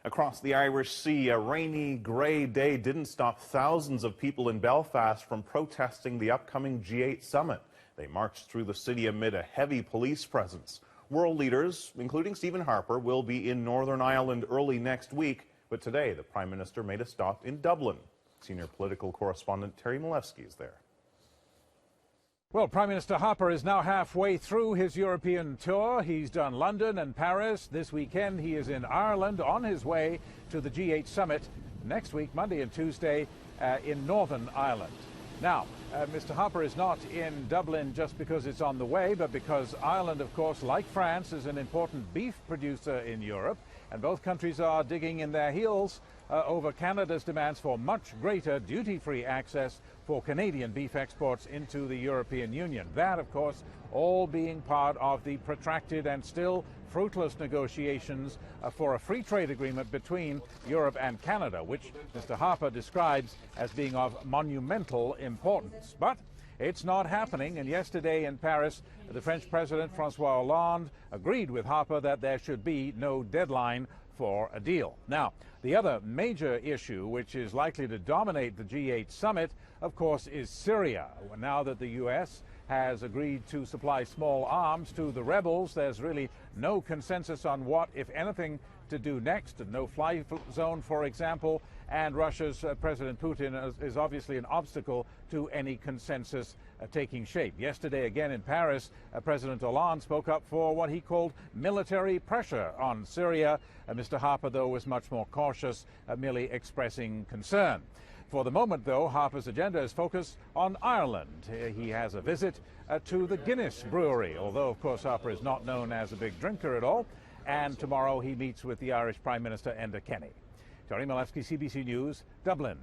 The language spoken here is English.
Across the Irish Sea, a rainy, grey day didn't stop thousands of people in Belfast from protesting the upcoming G8 summit. They marched through the city amid a heavy police presence. World leaders, including Stephen Harper, will be in Northern Ireland early next week, but today the Prime Minister made a stop in Dublin. Senior political correspondent Terry Milewski is there. Well, Prime Minister Harper is now halfway through his European tour. He's done London and Paris. This weekend he is in Ireland on his way to the G8 summit next week, Monday and Tuesday, in Northern Ireland. Now, Mr. Harper is not in Dublin just because it's on the way, but because Ireland, of course, like France, is an important beef producer in Europe, and both countries are digging in their heels over Canada's demands for much greater duty-free access for Canadian beef exports into the European Union. That, of course, all being part of the protracted and still fruitless negotiations for a free trade agreement between Europe and Canada, which Mr. Harper describes as being of monumental importance. But it's not happening, and yesterday in Paris, the French President François Hollande agreed with Harper that there should be no deadline for a deal. Now, the other major issue which is likely to dominate the G8 summit, of course, is Syria. Now that the U.S. has agreed to supply small arms to the rebels, there's really no consensus on what, if anything, to do next. A no-fly zone, for example, and Russia's President Putin is obviously an obstacle to any consensus taking shape. Yesterday, again in Paris, President Hollande spoke up for what he called military pressure on Syria. Mr. Harper, though, was much more cautious, merely expressing concern. For the moment, though, Harper's agenda is focused on Ireland. He has a visit to the Guinness brewery, although, of course, Harper is not known as a big drinker at all. And tomorrow he meets with the Irish Prime Minister Enda Kenny. Terry Milewski, CBC News, Dublin.